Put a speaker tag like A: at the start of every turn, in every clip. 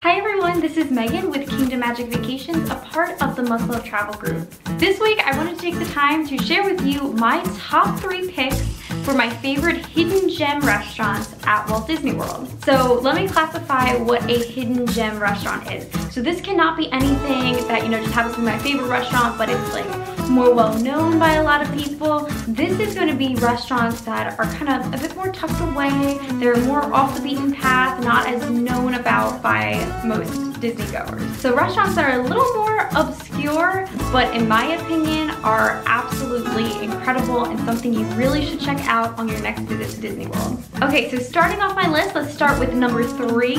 A: Hi everyone, this is Megan with Kingdom Magic Vacations, a part of the Must Love Travel group. This week I wanted to take the time to share with you my top 3 picks for my favorite hidden gem restaurants at Walt Disney World. So let me classify what a hidden gem restaurant is. So this cannot be anything that, just happens to be my favorite restaurant, but it's like more well known by a lot of people. This is going to be restaurants that are kind of a bit more tucked away. They're more off the beaten path, not as known about by most Disney goers. So restaurants that are a little more obscure, but in my opinion are absolutely incredible and something you really should check out on your next visit to Disney World. Okay, so starting off my list, let's start with number 3,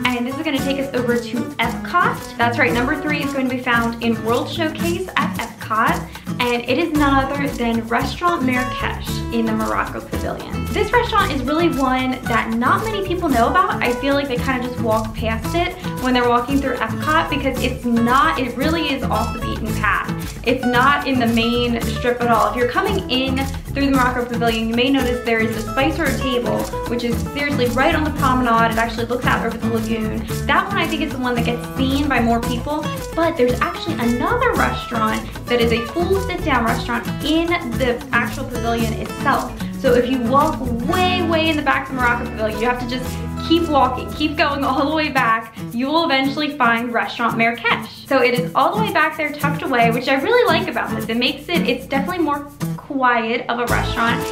A: and this is going to take us over to Epcot. That's right, number 3 is going to be found in World Showcase at Epcot, and it is none other than Restaurant Marrakesh in the Morocco Pavilion. This restaurant is really one that not many people know about. I feel like they kind of just walk past it when they're walking through Epcot because it really is off the beaten path. It's not in the main strip at all. If you're coming in through the Morocco Pavilion, you may notice there is a Spicer table, which is seriously right on the promenade. It actually looks out over the lagoon. That one I think is the one that gets seen by more people, but there's actually another restaurant that is a full sit-down restaurant in the actual pavilion itself. So if you walk way in the back of the Morocco Pavilion, you have to just keep walking, keep going all the way back, you will eventually find Restaurant Marrakesh. So it is all the way back there tucked away, which I really like about this. It's definitely more quiet of a restaurant.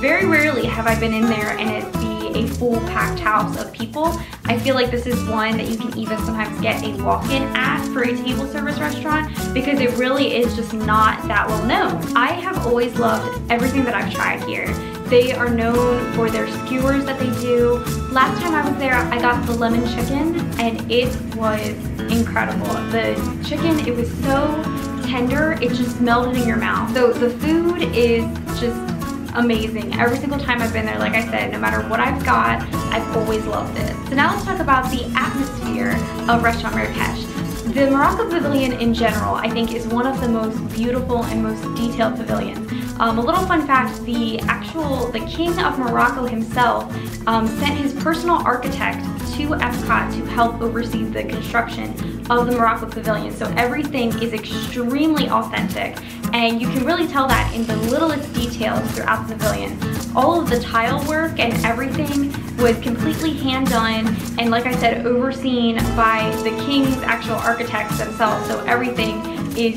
A: Very rarely have I been in there and it be a full packed house of people. I feel like this is one that you can even sometimes get a walk-in at for a table service restaurant because it really is just not that well known. I have always loved everything that I've tried here. They are known for their skewers that they do. Last time I was there, I got the lemon chicken and it was incredible. The chicken, it was so tender, it just melted in your mouth. So the food is just amazing. Every single time I've been there, like I said, no matter what I've got, I've always loved it. So now let's talk about the atmosphere of Restaurant Marrakesh. The Morocco Pavilion in general, I think, is one of the most beautiful and most detailed pavilions. A little fun fact, the King of Morocco himself sent his personal architect to Epcot to help oversee the construction of the Morocco Pavilion. So everything is extremely authentic, and you can really tell that in the littlest details throughout the pavilion. All of the tile work and everything was completely hand done, and like I said, overseen by the King's actual architects themselves. So everything is,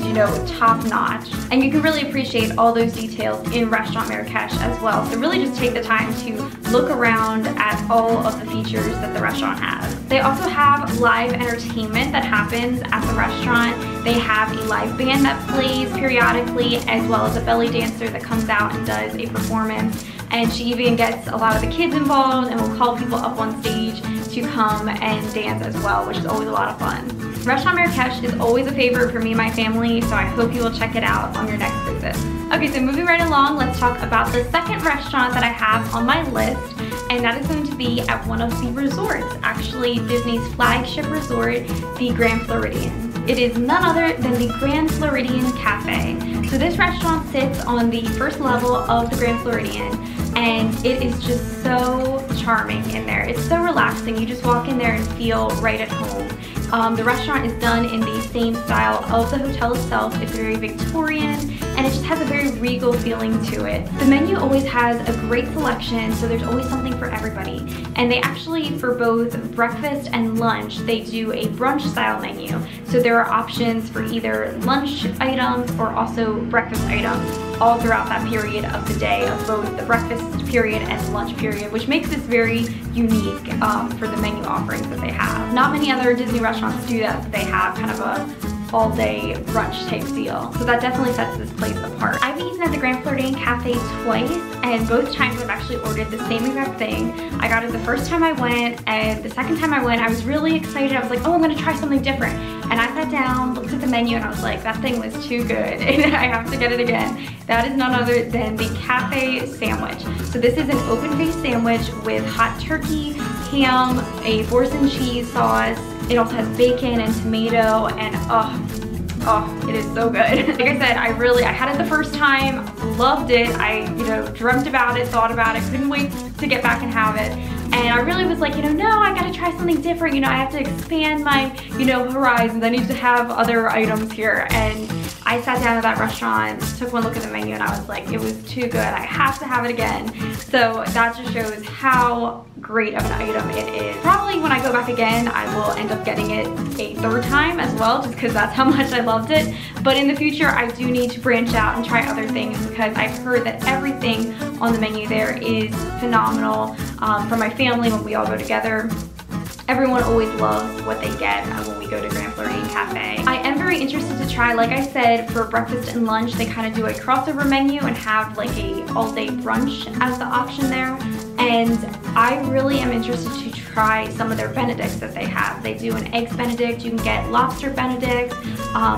A: top notch. And you can really appreciate all those details in Restaurant Marrakesh as well. So really just take the time to look around at all of the features that the restaurant has. They also have live entertainment that happens at the restaurant. They have a live band that plays periodically, as well as a belly dancer that comes out and does a performance. And she even gets a lot of the kids involved and will call people up on stage to come and dance as well, which is always a lot of fun. Restaurant Marrakesh is always a favorite for me and my family, so I hope you will check it out on your next visit. Okay, so moving right along, let's talk about the second restaurant that I have on my list, and that is going to be at one of the resorts, actually Disney's flagship resort, the Grand Floridian. It is none other than the Grand Floridian Cafe. So this restaurant sits on the first level of the Grand Floridian, and it is just so charming in there. It's so relaxing. You just walk in there and feel right at home. The restaurant is done in the same style of the hotel itself. It's very Victorian, and it just has a very regal feeling to it. The menu always has a great selection, so there's always something for everybody. And they actually, for both breakfast and lunch, they do a brunch style menu. So there are options for either lunch items or also breakfast items all throughout that period of the day, of both the breakfast period and the lunch period, which makes this very unique for the menu offerings that they have. Not many other Disney restaurants do that, but they have kind of a all-day brunch type deal. So that definitely sets this place apart. I've eaten at the Grand Floridian Cafe twice, and both times I've actually ordered the same exact thing. I got it the first time I went, and the second time I went, I was really excited. I was like, oh, I'm gonna try something different. And I sat down, looked at the menu, and I was like, that thing was too good, and I have to get it again. That is none other than the cafe sandwich. So this is an open-faced sandwich with hot turkey, ham, a boursin cheese sauce. It also has bacon and tomato, and oh, it is so good. Like I said, I had it the first time, loved it. I, dreamt about it, thought about it, couldn't wait to get back and have it. And I really was like, no, I gotta try something different. I have to expand my, horizons. I need to have other items here. And I sat down at that restaurant, took one look at the menu, and I was like, it was too good. I have to have it again. So that just shows how great of an item it is. Probably when I go back again, I will end up getting it a third time as well, just because that's how much I loved it. But in the future, I do need to branch out and try other things, because I've heard that everything on the menu there is phenomenal. For my family, when we all go together, everyone always loves what they get when we go to Grand Floridian Cafe. I am very interested to try, like I said, for breakfast and lunch, they kind of do a crossover menu and have like a all-day brunch as the option there. And I really am interested to try some of their Benedicts that they have. They do an Eggs Benedict, you can get Lobster Benedict.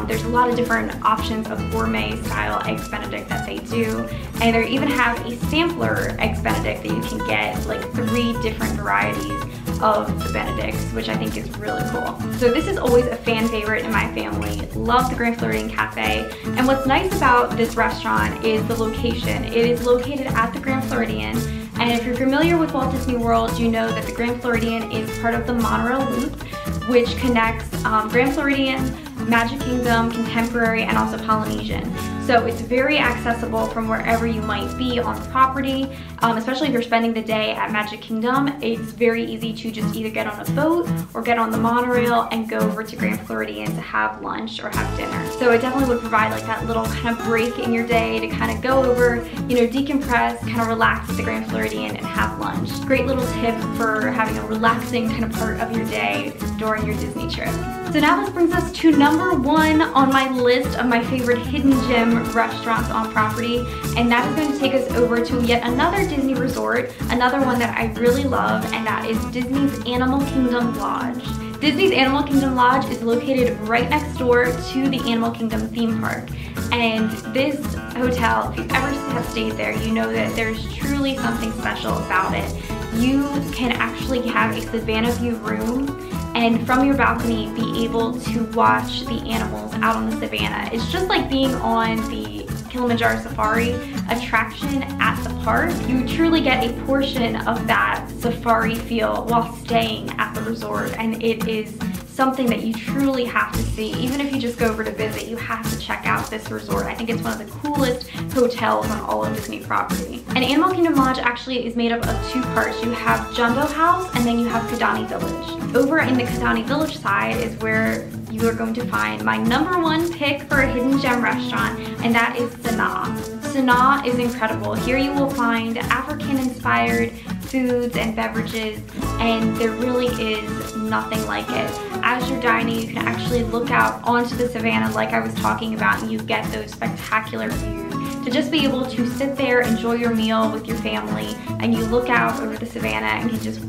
A: There's a lot of different options of gourmet style Eggs Benedict that they do. And they even have a sampler Eggs Benedict that you can get, like 3 different varieties of the Benedicts, which I think is really cool. So this is always a fan favorite in my family. Love the Grand Floridian Cafe. And what's nice about this restaurant is the location. It is located at the Grand Floridian. And if you're familiar with Walt Disney World, you know that the Grand Floridian is part of the Monorail Loop, which connects Grand Floridian, Magic Kingdom, Contemporary, and also Polynesian. So it's very accessible from wherever you might be on property, especially if you're spending the day at Magic Kingdom. It's very easy to just either get on a boat or get on the monorail and go over to Grand Floridian to have lunch or have dinner. So it definitely would provide like that little kind of break in your day to kind of go over, decompress, kind of relax at the Grand Floridian and have lunch. Great little tip for having a relaxing kind of part of your day during your Disney trip. So now this brings us to number 1 on my list of my favorite hidden gem restaurants on property, and that is going to take us over to yet another Disney resort, another one that I really love, and that is Disney's Animal Kingdom Lodge. Disney's Animal Kingdom Lodge is located right next door to the Animal Kingdom theme park. And this hotel, if you've ever have stayed there, you know that there's truly something special about it. You can actually have a Savannah view room, and from your balcony be able to watch the animals out on the savannah. It's just like being on the Kilimanjaro Safari attraction at the park. You truly get a portion of that safari feel while staying at the resort, and it is something that you truly have to see. Even if you just go over to visit, you have to check out this resort. I think it's one of the coolest hotels on all of Disney property. And Animal Kingdom Lodge actually is made up of 2 parts. You have Jumbo House and then you have Kidani Village. Over in the Kidani Village side is where you are going to find my number 1 pick for a hidden gem restaurant, and that is Sanaa. Sanaa is incredible. Here you will find African-inspired foods and beverages, and there really is nothing like it. As you're dining, you can actually look out onto the savannah like I was talking about, and you get those spectacular views. To just be able to sit there, enjoy your meal with your family, and you look out over the savannah and can just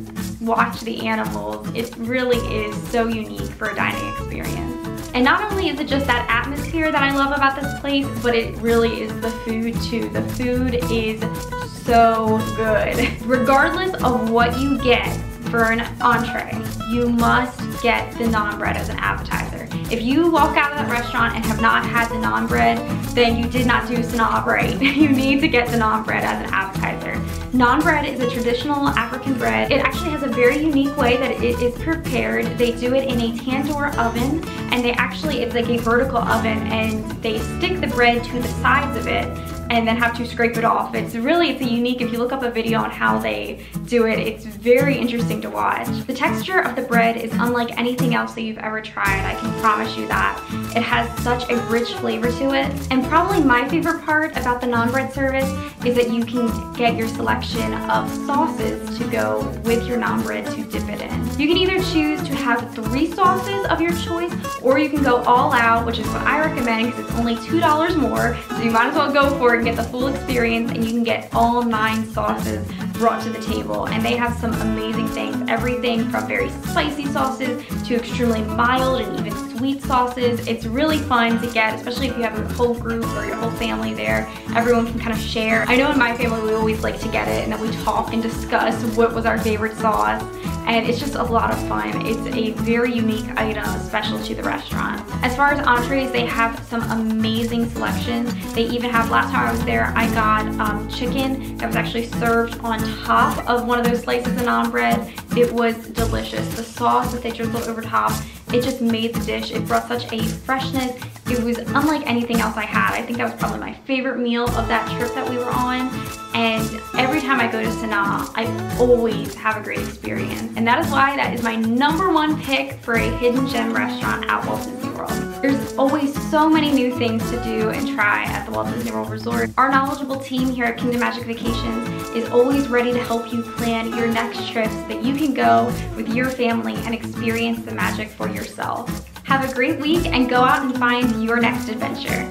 A: watch the animals, it really is so unique for a dining experience. And not only is it just that atmosphere that I love about this place, but it really is the food too. The food is so good. Regardless of what you get for an entree, you must get the naan bread as an appetizer. If you walk out of that restaurant and have not had the naan bread, then you did not do Sanaa right. You need to get the naan bread as an appetizer. Naan bread is a traditional African bread. It actually has a very unique way that it is prepared. They do it in a tandoor oven, and it's like a vertical oven, and they stick the bread to the sides of it and then have to scrape it off. It's a unique, if you look up a video on how they do it, it's very interesting to watch. The texture of the bread is unlike anything else that you've ever tried, I can promise you that. It has such a rich flavor to it. And probably my favorite part about the naan bread service is that you can get your selection of sauces to go with your naan bread to dip it in. You can either choose to have 3 sauces of your choice, or you can go all out, which is what I recommend because it's only $2 more, so you might as well go for it and get the full experience, and you can get all 9 sauces brought to the table. And they have some amazing things, everything from very spicy sauces to extremely mild and even sweet sauces. It's really fun to get, especially if you have a whole group or your whole family there. Everyone can kind of share. I know in my family we always like to get it, and then we talk and discuss what was our favorite sauce. And it's just a lot of fun. It's a very unique item, special to the restaurant. As far as entrees, they have some amazing selections. They even have, last time I was there, I got chicken that was actually served on top of one of those slices of naan bread. It was delicious. The sauce that they drizzled over top, it just made the dish. It brought such a freshness. It was unlike anything else I had. I think that was probably my favorite meal of that trip that we were on. And every time I go to Sanaa, I always have a great experience. And that is why that is my #1 pick for a hidden gem restaurant at Walt Disney World. There's always so many new things to do and try at the Walt Disney World Resort. Our knowledgeable team here at Kingdom Magic Vacations is always ready to help you plan your next trip so that you can go with your family and experience the magic for yourself. Have a great week and go out and find your next adventure.